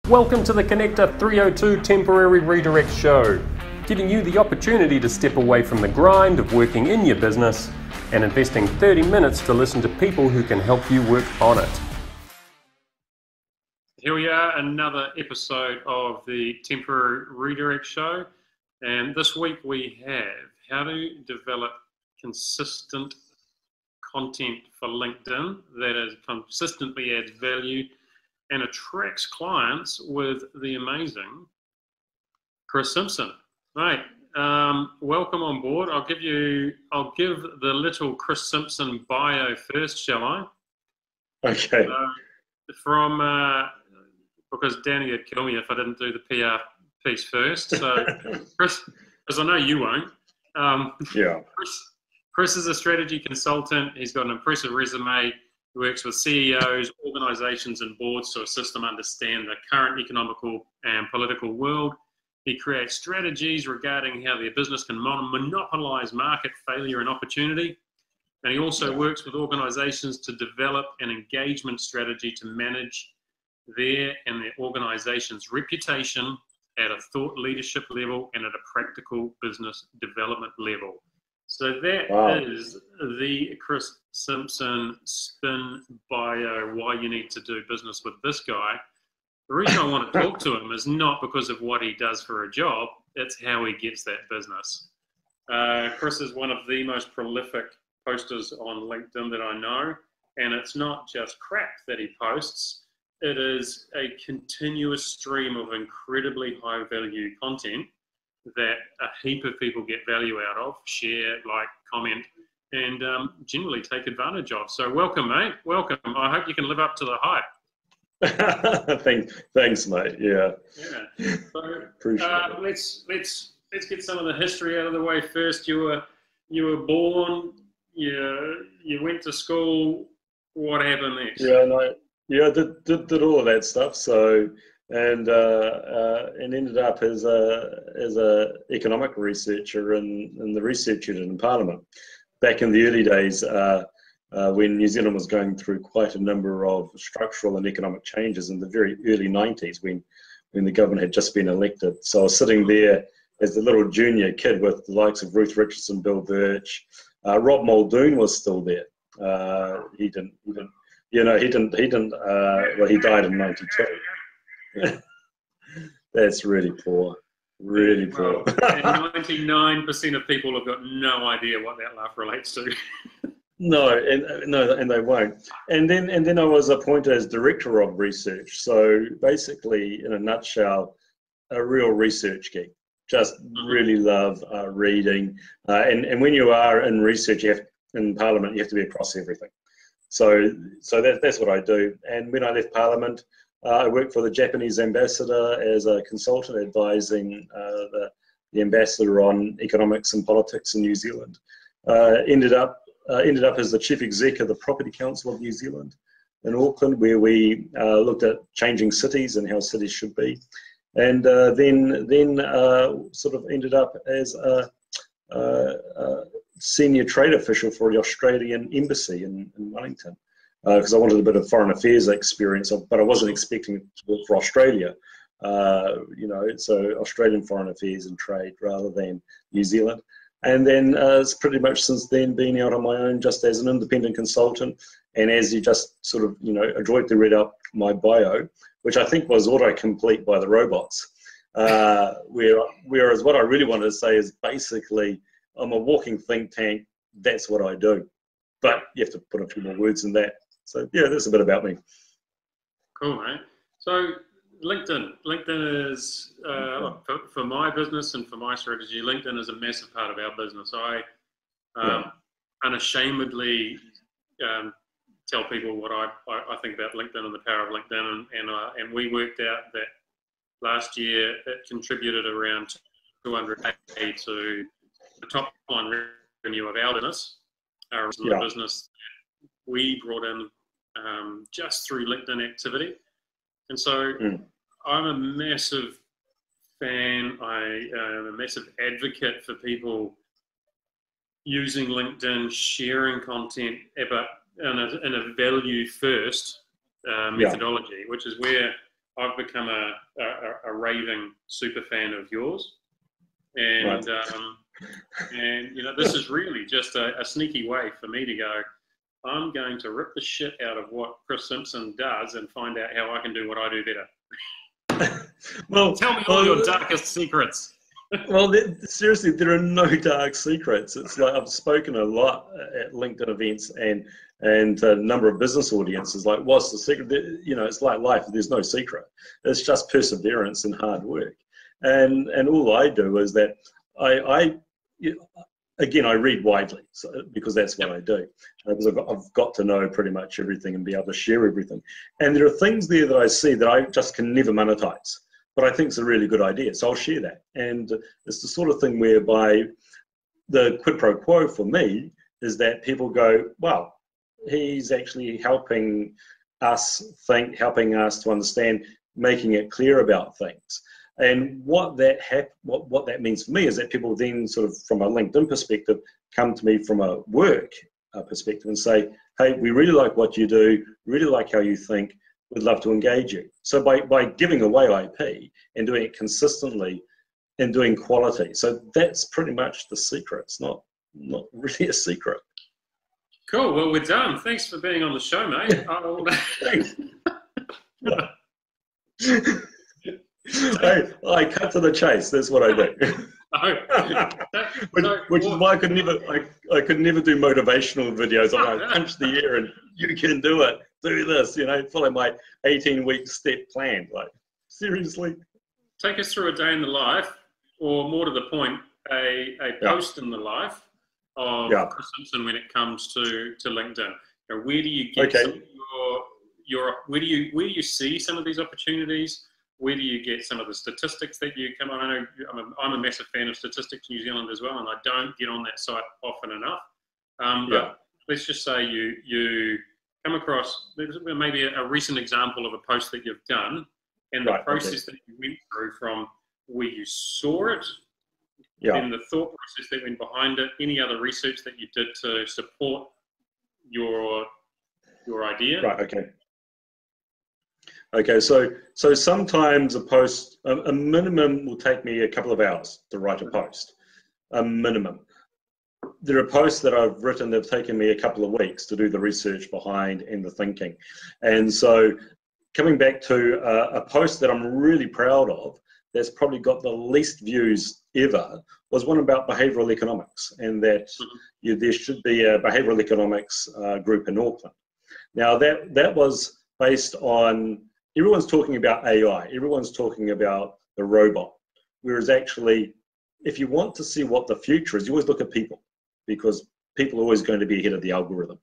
Welcome to the Connector 302 Temporary Redirect Show, giving you the opportunity to step away from the grind of working in your business and investing 30 minutes to listen to people who can help you work on it. Here we are, another episode of the Temporary Redirect Show, and this week we have how to develop consistent content for LinkedIn that is consistently adds value and attracts clients with the amazing Chris Simpson. Mate, welcome on board. I'll give the little Chris Simpson bio first, shall I? Okay. Because Danny would kill me if I didn't do the PR piece first. So, Chris, because I know you won't. Yeah. Chris is a strategy consultant. He's got an impressive resume. He works with CEOs, organizations, and boards to assist them understand the current economical and political world. He creates strategies regarding how their business can monopolise market failure and opportunity. And he also works with organizations to develop an engagement strategy to manage their and their organization's reputation at a thought leadership level and at a practical business development level. So that is the Chris Simpson spin bio, why you need to do business with this guy. The reason I want to talk to him is not because of what he does for a job, it's how he gets that business. Chris is one of the most prolific posters on LinkedIn that I know, and it's not just crap that he posts, it is a continuous stream of incredibly high value content that a heap of people get value out of, share, like, comment, and generally take advantage of. So welcome, mate. Welcome. I hope you can live up to the hype. Thanks, mate. Yeah. Yeah. So let's get some of the history out of the way first. You were born. You went to school. What happened next? Yeah, did all of that stuff. So. And ended up as a economic researcher in the research unit in Parliament back in the early days when New Zealand was going through quite a number of structural and economic changes in the very early 90s when the government had just been elected. So I was sitting there as a little junior kid with the likes of Ruth Richardson, Bill Birch, Rob Muldoon was still there. He died in 92. That's really poor. Really poor. And 99% of people have got no idea what that laugh relates to. No, and they won't. And then I was appointed as director of research. So basically, in a nutshell, a real research geek. Just really love reading. And when you are in research, in Parliament, you have to be across everything. So that's what I do. And when I left Parliament, I worked for the Japanese ambassador as a consultant advising the ambassador on economics and politics in New Zealand. Ended up as the chief exec of the Property Council of New Zealand in Auckland, where we looked at changing cities and how cities should be. And then sort of ended up as a senior trade official for the Australian embassy in Wellington. Because I wanted a bit of foreign affairs experience, but I wasn't expecting it to work for Australia, so Australian foreign affairs and trade rather than New Zealand. And then it's pretty much since then been out on my own just as an independent consultant. And as you just sort of, adroitly read up my bio, which I think was autocomplete by the robots, whereas what I really wanted to say is basically I'm a walking think tank, that's what I do. But you have to put a few more words in that. So yeah, that's a bit about me. Cool, mate. So LinkedIn is for my business and for my strategy. LinkedIn is a massive part of our business. I unashamedly tell people what I think about LinkedIn and the power of LinkedIn, and we worked out that last year it contributed around 200K to the top line revenue of our business. The business we brought in just through LinkedIn activity. And so I'm a massive fan, I am a massive advocate for people using LinkedIn, sharing content, but in a value first methodology, which is where I've become a raving super fan of yours, and Right. and this is really just a sneaky way for me to go. I'm going to rip the shit out of what Chris Simpson does and find out how I can do what I do better. Well, Tell me all your darkest secrets. Well, seriously, there are no dark secrets. It's like I've spoken a lot at LinkedIn events and a number of business audiences. Like, what's the secret? It's like life. There's no secret. It's just perseverance and hard work. And all I do is that again, I read widely, because that's what I do. Because I've got to know pretty much everything and be able to share everything. And there are things there that I see that I just can never monetize, but I think it's a really good idea, so I'll share that. And it's the sort of thing whereby the quid pro quo for me is that people go, wow, he's actually helping us think, helping us to understand, making it clear about things. And what that means for me is that people then sort of, from a LinkedIn perspective, come to me from a work perspective and say, hey, we really like what you do, really like how you think, we'd love to engage you. So by giving away IP and doing it consistently and doing quality, so that's pretty much the secret. It's not really a secret. Cool. Well, we're done. Thanks for being on the show, mate. Thanks. Hey, I cut to the chase. That's what I do. Which is why I could never do motivational videos. I'm like, punch the air and you can do it. Do this, follow my 18-week step plan. Like, seriously. Take us through a day in the life, or more to the point, a post in the life of Chris Simpson when it comes to LinkedIn. Where do you get some of where do you see some of these opportunities? Where do you get some of the statistics that you come on? I know I'm a massive fan of Statistics New Zealand as well, and I don't get on that site often enough. But let's just say you come across maybe a recent example of a post that you've done, and the process that you went through from where you saw it, and the thought process that went behind it, any other research that you did to support your idea. Right, okay. Okay, so sometimes a post, a minimum will take me a couple of hours to write a post, a minimum. There are posts that I've written that have taken me a couple of weeks to do the research behind and the thinking. And so coming back to a post that I'm really proud of, that's probably got the least views ever, was one about behavioural economics, and that there should be a behavioural economics group in Auckland. Now that was based on, everyone's talking about AI, everyone's talking about the robot, whereas actually, if you want to see what the future is, you always look at people, because people are always going to be ahead of the algorithm.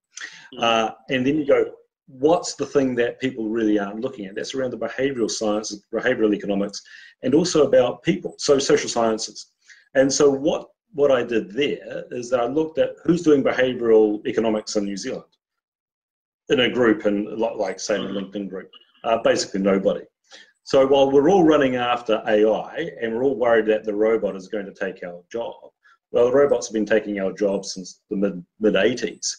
And then you go, what's the thing that people really aren't looking at? That's around the behavioural sciences, behavioural economics, and also about people, so social sciences. And so what I did there is that I looked at who's doing behavioural economics in New Zealand in a group, and like say in a LinkedIn group. Basically nobody. So while we're all running after AI and we're all worried that the robot is going to take our job, well, the robots have been taking our jobs since the mid-80s.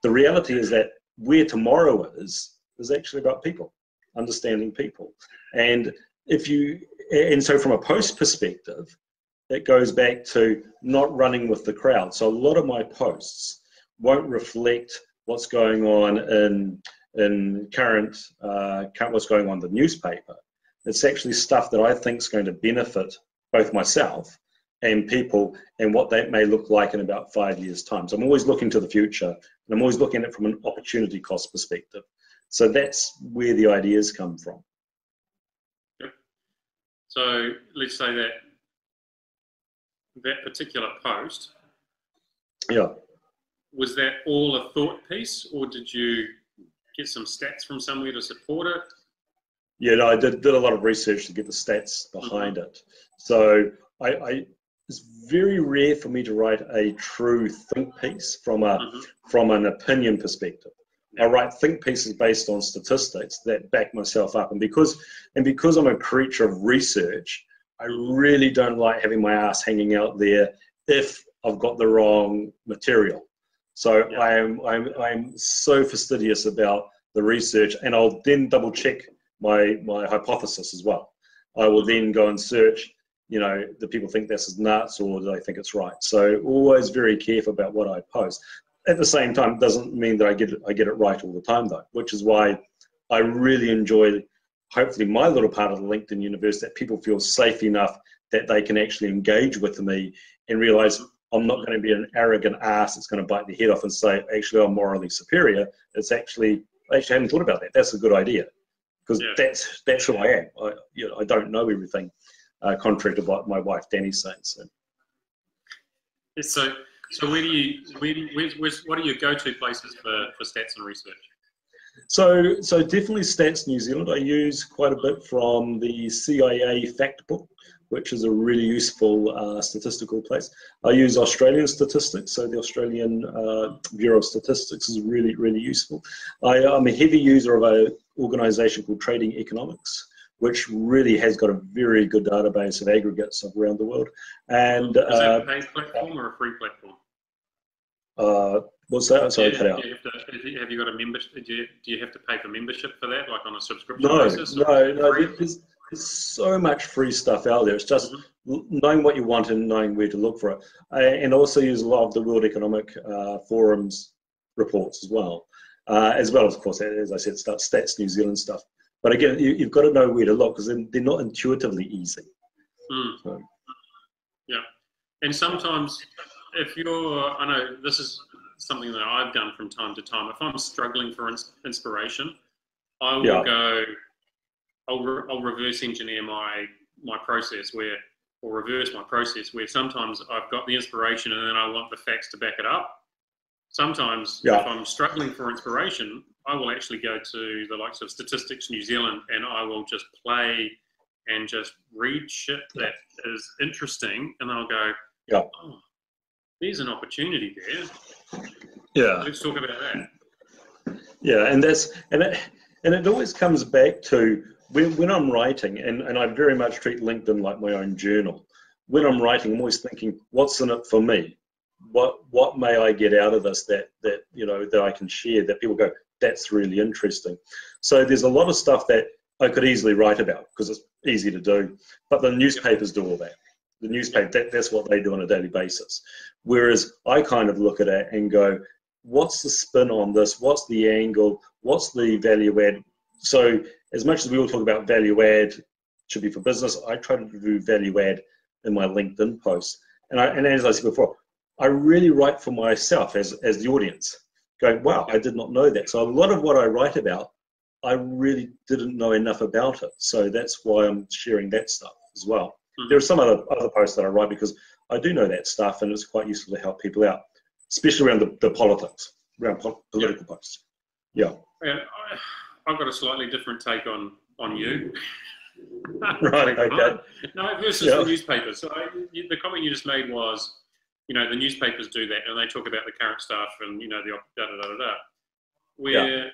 The reality is that where tomorrow is actually about people, understanding people. And so from a post perspective, it goes back to not running with the crowd. So a lot of my posts won't reflect what's going on in current what's going on in the newspaper. It's actually stuff that I think is going to benefit both myself and people, and what that may look like in about 5 years' time. So I'm always looking to the future, and I'm always looking at it from an opportunity cost perspective. So that's where the ideas come from. So let's say that particular post, was that all a thought piece, or did you get some stats from somewhere to support it? Yeah, no, I did a lot of research to get the stats behind it. So it's very rare for me to write a true think piece from an opinion perspective. I write think pieces based on statistics that back myself up, and because I'm a creature of research, I really don't like having my ass hanging out there if I've got the wrong material. So I'm so fastidious about the research, and I'll then double check my hypothesis as well. I will then go and search, do people think this is nuts or do they think it's right? So always very careful about what I post. At the same time, it doesn't mean that I get it right all the time though, which is why I really enjoy, hopefully, my little part of the LinkedIn universe, that people feel safe enough that they can actually engage with me and realize I'm not going to be an arrogant ass that's going to bite the head off and say, actually, I'm morally superior. It's actually, I actually hadn't thought about that. That's a good idea, because that's who I am. I don't know everything, contrary to what my wife Danny's saying. So what are your go-to places for stats and research? So definitely Stats New Zealand. I use quite a bit from the CIA Fact Book, which is a really useful statistical place. I use Australian statistics, so the Australian Bureau of Statistics is really, really useful. I'm a heavy user of an organisation called Trading Economics, which really has got a very good database of aggregates around the world. And is that a paid platform or a free platform? What's that? Sorry, cut out. Have you got a membership? Do you have to pay for membership for that, like on a subscription No, basis? no. There's so much free stuff out there. It's just knowing what you want and knowing where to look for it. And also use a lot of the World Economic Forum's reports as well, of course, as I said, Stats New Zealand stuff. But again, you've got to know where to look, because they're not intuitively easy. So. Yeah, and sometimes I know this is something that I've done from time to time. If I'm struggling for inspiration, I will I'll reverse engineer my process reverse my process where sometimes I've got the inspiration and then I want the facts to back it up. Sometimes if I'm struggling for inspiration, I will actually go to the likes of Statistics New Zealand and I will just play and just read shit that is interesting, and then I'll go, oh, there's an opportunity there. Yeah. Let's talk about that. Yeah, and it always comes back to when I'm writing, and I very much treat LinkedIn like my own journal. When I'm writing, I'm always thinking, what's in it for me? What may I get out of this that I can share, that people go, that's really interesting. So there's a lot of stuff that I could easily write about because it's easy to do, but the newspapers do all that. The newspaper, that's what they do on a daily basis. Whereas I kind of look at it and go, what's the spin on this? What's the angle? What's the value add? So as much as we all talk about value add should be for business, I try to do value add in my LinkedIn posts. And as I said before, I really write for myself as the audience, going, wow, I did not know that. So a lot of what I write about, I really didn't know enough about it. So that's why I'm sharing that stuff as well. There are some other posts that I write because I do know that stuff, and it's quite useful to help people out, especially around the politics, around political posts. Yeah. And I've got a slightly different take on you. Right, okay. No, versus the newspapers. So the comment you just made was, the newspapers do that, and they talk about the current stuff and, the da-da-da-da-da. Where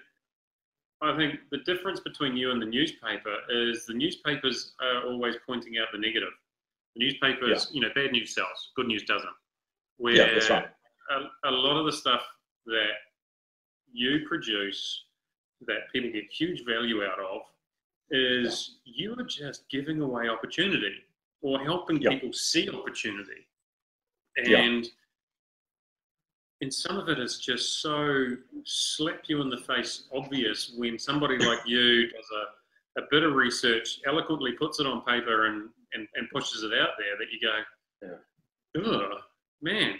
I think the difference between you and the newspaper is the newspapers are always pointing out the negative. The newspapers, bad news sells, good news doesn't. Where that's right. a lot of the stuff that you produce that people get huge value out of is you are just giving away opportunity or helping people see opportunity. And some of it is just so slap you in the face obvious when somebody like you does a bit of research, eloquently puts it on paper and pushes it out there, that you go, oh, man,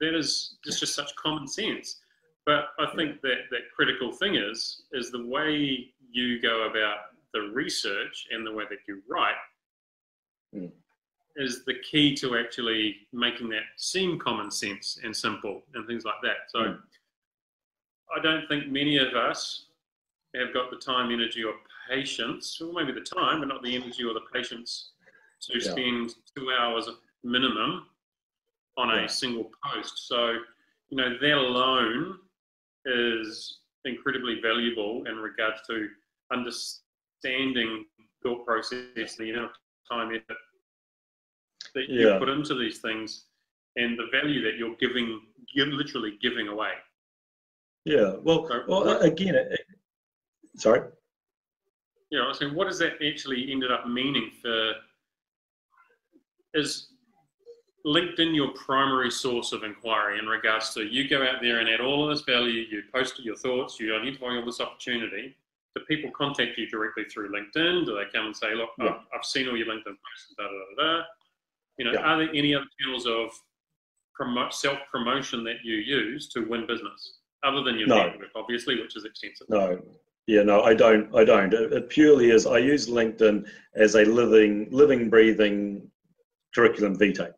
it's just such common sense. But I think that critical thing is the way you go about the research and the way that you write is the key to actually making that seem common sense and simple and things like that. So I don't think many of us have got the time, energy, or patience, or maybe the time, but not the energy or the patience to spend 2 hours minimum on a single post. So, that alone is incredibly valuable in regards to understanding thought process, the amount of time, effort that you put into these things, and the value that you're literally giving away. Yeah. Well, again, sorry. Yeah, I was saying, what does that actually ended up meaning for, is LinkedIn your primary source of inquiry in regards to, you go out there and add all of this value, you post your thoughts, you identify all this opportunity, do people contact you directly through LinkedIn? Do they come and say, look, Yeah. I've seen all your LinkedIn posts, da, da, da, da. You know, Yeah. are there any other channels of self-promotion that you use to win business, other than your network, obviously, which is extensive? No. Yeah, no, I don't. It purely is, I use LinkedIn as a living, breathing curriculum vitae.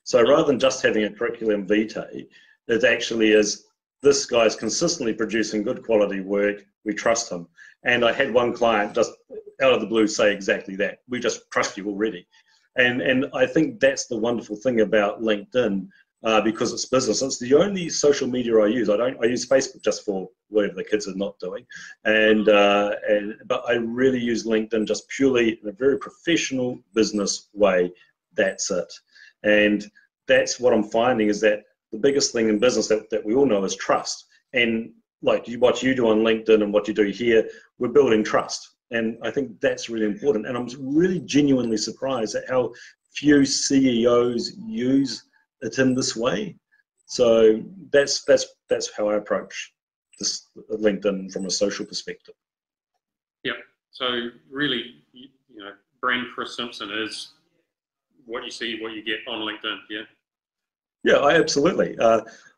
So rather than just having a curriculum vitae, it actually is, this guy's consistently producing good quality work, we trust him. And I had one client just out of the blue say exactly that. We just trust you already. And I think that's the wonderful thing about LinkedIn, because it's business. It's the only social media I use. I use Facebook just for whatever the kids are not doing, but I really use LinkedIn just purely in a very professional business way. That's it. And that's what I'm finding, is that the biggest thing in business that we all know is trust. And like what you do on LinkedIn and what you do here, we're building trust. And I think that's really important. And I'm really genuinely surprised at how few CEOs use it in this way. So that's how I approach this LinkedIn from a social perspective. Yeah. So really, you know, brand Chris Simpson is what you see, what you get on LinkedIn. Yeah. Yeah, I absolutely.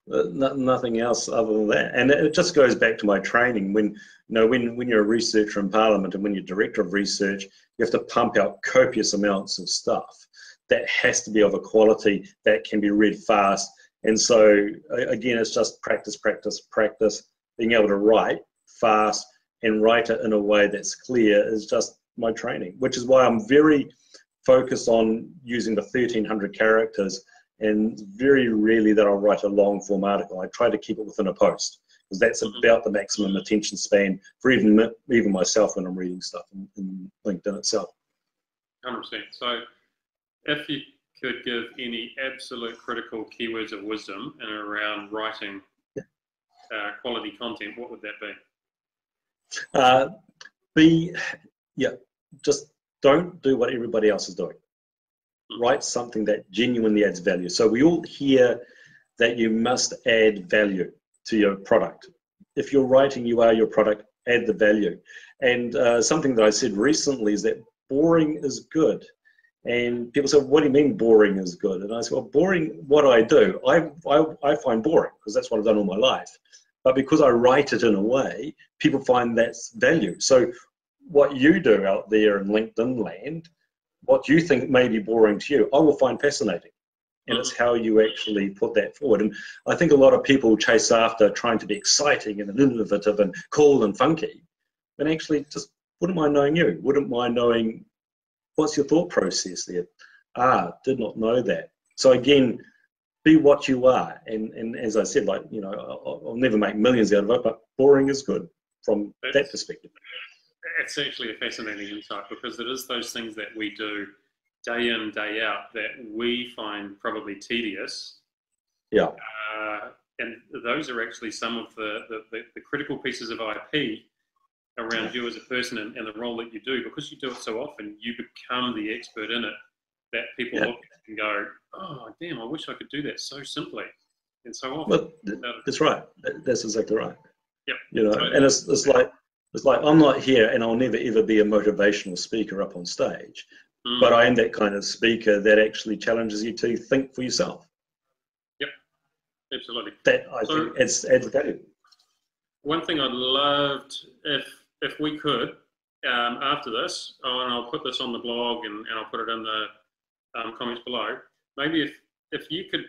Nothing else other than that. And it just goes back to my training. When you're a researcher in Parliament and when you're director of research, you have to pump out copious amounts of stuff that has to be of a quality that can be read fast. And so again, it's just practice, being able to write fast and write it in a way that's clear is just my training, which is why I'm very focused on using the 1,300 characters, and very rarely that I'll write a long form article. I try to keep it within a post, because that's about the maximum attention span for even myself when I'm reading stuff in LinkedIn itself. 100%. So if you could give any absolute critical keywords of wisdom in and around writing quality content, what would that be? Just don't do what everybody else is doing. Write something that genuinely adds value. So we all hear that you must add value to your product. If you're writing, you are your product, add the value. And something that I said recently is that boring is good. And people say, what do you mean boring is good? And I said, well, boring, what I do, I find boring, because that's what I've done all my life. But because I write it in a way, people find that's value. So what you do out there in LinkedIn land, what you think may be boring to you, I will find fascinating. And it's how you actually put that forward. And I think a lot of people chase after trying to be exciting and innovative and cool and funky. And actually, just wouldn't mind knowing you. Wouldn't mind knowing what's your thought process there. Did not know that. So again, be what you are. And as I said, like, you know, I'll never make millions out of it, but boring is good from that perspective. It's actually a fascinating insight, because it is those things that we do day in, day out that we find probably tedious. Yeah. And those are actually some of the critical pieces of IP around you as a person and the role that you do. Because you do it so often, you become the expert in it that people look at and go, oh, damn, I wish I could do that so simply and so often. Well, that's right. That's exactly right. Yep. You know, and it's like I'm not here, and I'll never ever be a motivational speaker up on stage, but I am that kind of speaker that actually challenges you to think for yourself. Yep, absolutely. That I think adds value. One thing I'd loved, if we could, after this, and I'll put this on the blog and I'll put it in the comments below. Maybe if you could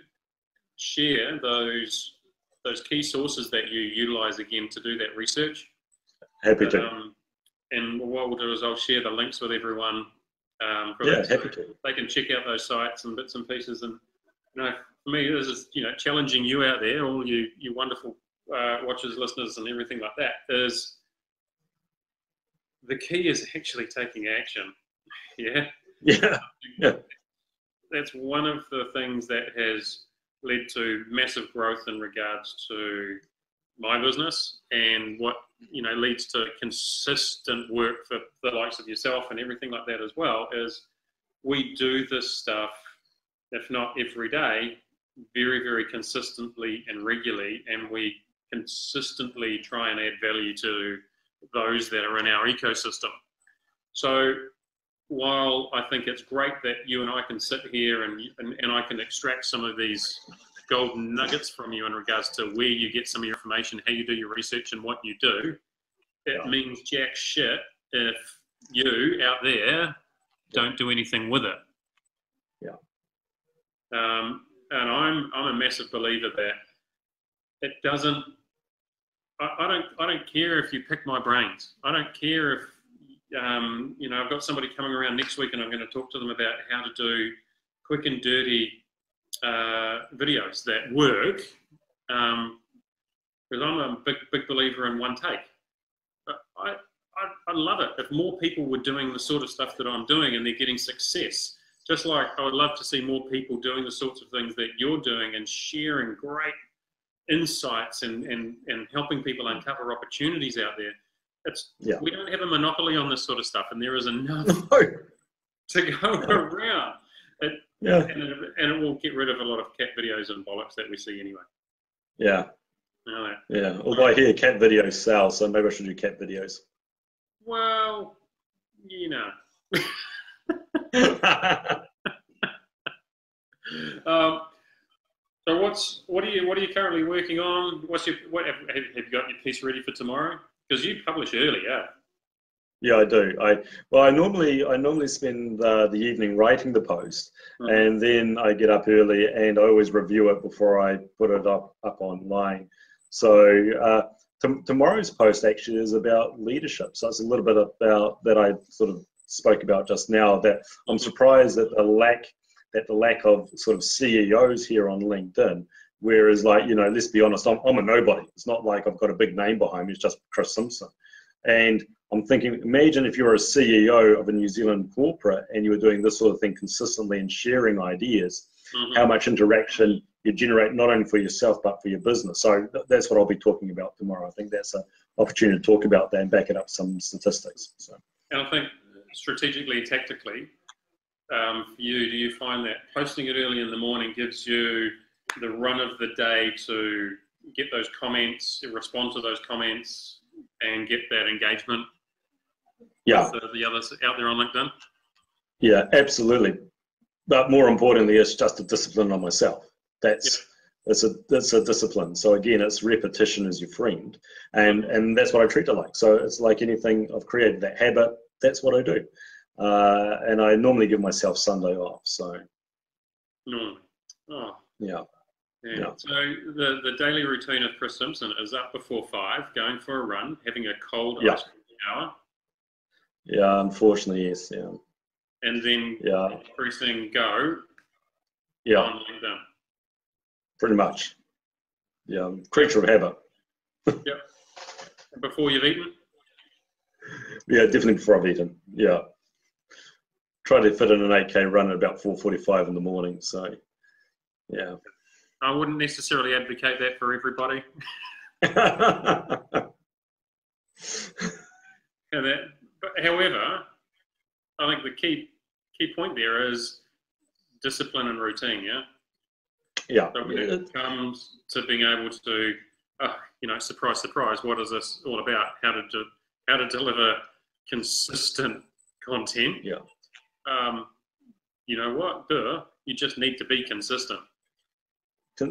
share those key sources that you utilize again to do that research. Happy to. And what we'll do is I'll share the links with everyone. Happy to. They can check out those sites and bits and pieces. And you know, for me, this is challenging you out there, all you wonderful watchers, listeners, and everything like that. Is the key is actually taking action. Yeah. That's one of the things that has led to massive growth in regards to my business and what leads to consistent work for the likes of yourself and everything like that as well, is we do this stuff, if not every day, very, very consistently and regularly, and we consistently try and add value to those that are in our ecosystem. So while I think it's great that you and I can sit here and I can extract some of these golden nuggets from you in regards to where you get some of your information, how you do your research and what you do, it means jack shit if you out there don't do anything with it. And I'm a massive believer that it doesn't. I don't care if you pick my brains. I don't care if I've got somebody coming around next week and I'm going to talk to them about how to do quick and dirty videos that work. Because I'm a big believer in one take. I love it if more people were doing the sort of stuff that I'm doing and they're getting success. Just like I would love to see more people doing the sorts of things that you're doing and sharing great insights and helping people uncover opportunities out there. We don't have a monopoly on this sort of stuff, and there is enough to go around. And it will get rid of a lot of cat videos and bollocks that we see anyway. Yeah. Although I hear cat videos sell, so maybe I should do cat videos. Well, So what are you currently working on? Have you got your piece ready for tomorrow? Because you publish early, yeah. Yeah, I do. I normally spend the evening writing the post, and then I get up early and I always review it before I put it up online. So tomorrow's post actually is about leadership. So it's a little bit about that I sort of spoke about just now, that I'm surprised at the lack of sort of CEOs here on LinkedIn. Whereas, let's be honest, I'm a nobody. It's not like I've got a big name behind me. It's just Chris Simpson. And I'm thinking, imagine if you were a CEO of a New Zealand corporate and you were doing this sort of thing consistently and sharing ideas, how much interaction you generate, not only for yourself, but for your business. So that's what I'll be talking about tomorrow. I think that's an opportunity to talk about that and back it up some statistics. So. And I think strategically and tactically, for you, do you find that posting it early in the morning gives you the run of the day to get those comments, respond to those comments, and get that engagement with the others out there on LinkedIn? Yeah, absolutely. But more importantly, it's just a discipline on myself. That's a discipline. So again, it's repetition is your friend, and that's what I treat it like. So it's like anything. I've created that habit. That's what I do, and I normally give myself Sunday off. So normally, yeah. So the daily routine of Chris Simpson is up before 5, going for a run, having a cold ice cream shower. Yeah, unfortunately, yes. Yeah. And then pressing go. Yeah. On LinkedIn. Pretty much. Yeah, creature of habit. Yep. Before you've eaten? Yeah, definitely before I've eaten. Yeah. Try to fit in an 8K run at about 4:45 in the morning. So, yeah. I wouldn't necessarily advocate that for everybody. However, I think the key point there is discipline and routine, yeah? Yeah. So when it comes to being able to, surprise, surprise, what is this all about? How to deliver consistent content. Yeah. You know what? You just need to be consistent.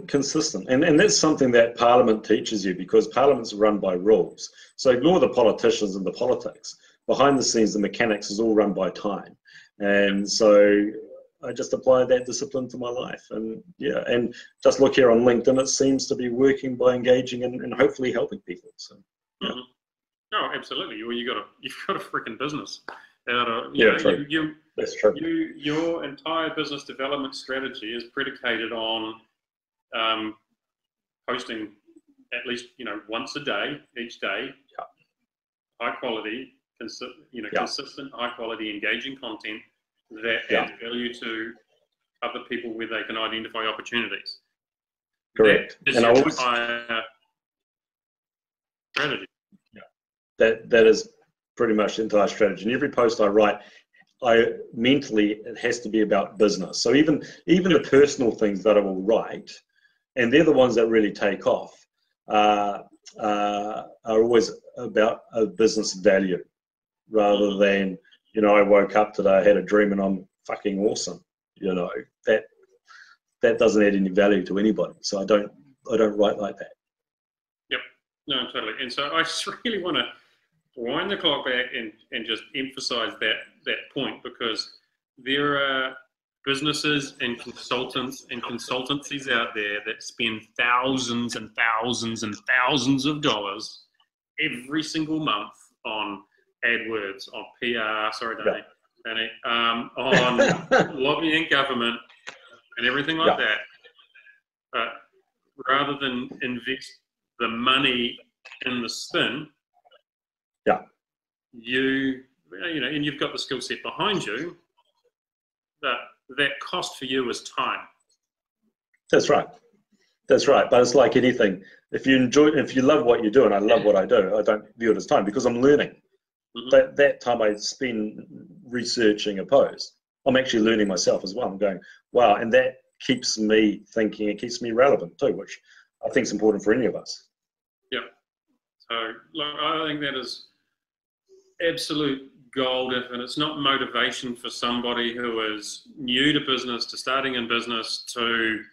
Consistent. And that's something that Parliament teaches you, because Parliament's run by rules. So ignore the politicians and the politics. Behind the scenes, the mechanics is all run by time. And so I just apply that discipline to my life. And and just look here on LinkedIn, it seems to be working by engaging and hopefully helping people. So Oh, absolutely. Well, you've got a freaking business. True. That's true. Your entire business development strategy is predicated on posting at least once a day, each day, high quality, consistent, high quality, engaging content that adds value to other people where they can identify opportunities. Correct. And strategy. Yeah. That is pretty much the entire strategy. And every post I write, it has to be about business. So even the personal things that I will write, and they're the ones that really take off, are always about a business value, rather than, you know, I woke up today, I had a dream, and I'm fucking awesome. You know, that doesn't add any value to anybody. So I don't write like that. Yep. No, totally. And so I just really want to wind the clock back and just emphasize that point, because there are businesses and consultants and consultancies out there that spend thousands and thousands and thousands of dollars every single month on AdWords, on PR, Danny, on lobbying government and everything like that. But rather than invest the money in the spin, you know, and you've got the skill set behind you, that cost for you is time. That's right. That's right. But it's like anything. If you love what you do, and I love what I do, I don't view it as time, because I'm learning. That time I spend researching a post, I'm actually learning myself as well. I'm going, wow, and that keeps me thinking. It keeps me relevant too, which I think is important for any of us. Yeah. So look, I think that is absolute gold. If and it's not motivation for somebody who is new to business, to starting in business, to,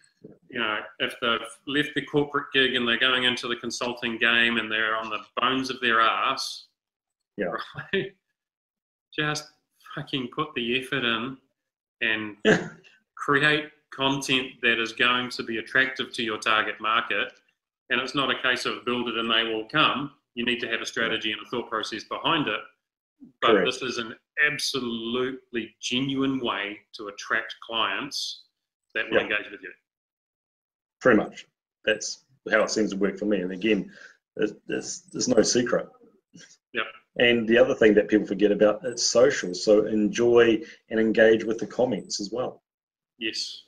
you know, if they've left the corporate gig and they're going into the consulting game and they're on the bones of their ass, right? Just fucking put the effort in and create content that is going to be attractive to your target market. And it's not a case of build it and they will come. You need to have a strategy and a thought process behind it. But Correct. This is an absolutely genuine way to attract clients that will engage with you. Pretty much. That's how it seems to work for me. And again, there's no secret. Yep. And the other thing that people forget about, it's social. So enjoy and engage with the comments as well. Yes.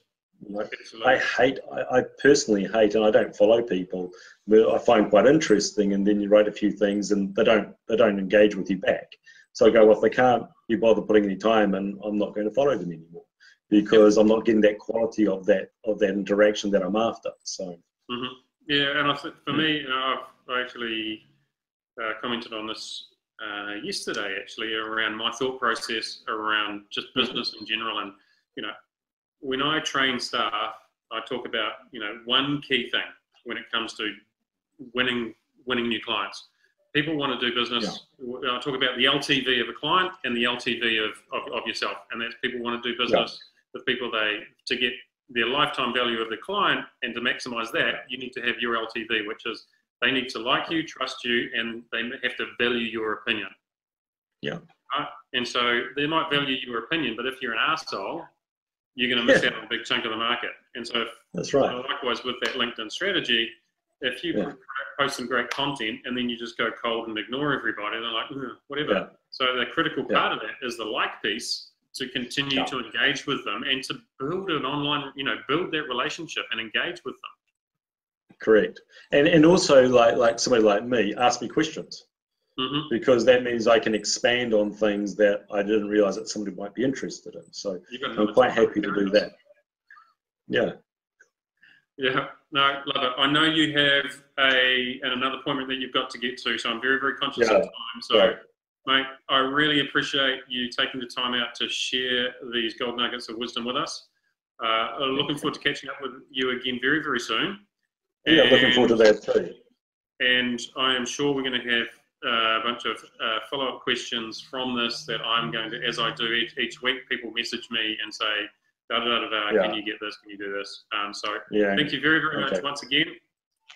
Like, I personally hate, and I don't follow people that I find quite interesting, and then you write a few things and they don't engage with you back. So I go, well, if they can't be bothered putting any time in, I'm not going to follow them anymore, because I'm not getting that quality of that interaction that I'm after. So yeah, and I think for me, you know, I actually commented on this yesterday, actually, around my thought process around just business in general. And, you know, when I train staff, I talk about, you know, one key thing when it comes to winning new clients. People want to do business. I talk about the LTV of a client and the LTV of yourself, and that's people want to do business with people to get their lifetime value of the client, and to maximize that, you need to have your LTV, which is they need to like you, trust you, and they have to value your opinion. Yeah. And so they might value your opinion, but if you're an arsehole, you're going to miss out on a big chunk of the market. And so that's right. Likewise with that LinkedIn strategy, if you post some great content and then you just go cold and ignore everybody, they're like, whatever. So the critical part of that is the like piece, to continue to engage with them and to build an online, you know, build that relationship and engage with them. Correct. And also, like somebody like me, ask me questions. Because that means I can expand on things that I didn't realize that somebody might be interested in. So I'm quite happy to do that. Yeah. Yeah. No, love it. I know you have another appointment that you've got to get to, so I'm very, very conscious of time. So, mate, I really appreciate you taking the time out to share these gold nuggets of wisdom with us. Looking forward to catching up with you again very, very soon. Yeah, looking forward to that too. And I am sure we're going to have a bunch of follow-up questions from this that I'm going to, as I do each week, people message me and say, can you get this, can you do this? Thank you very, very much once again.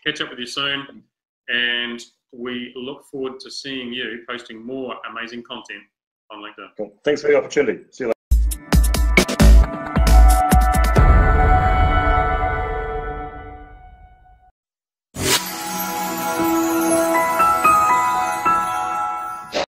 Catch up with you soon, and we look forward to seeing you posting more amazing content on LinkedIn. Cool. Thanks for the opportunity. See you later.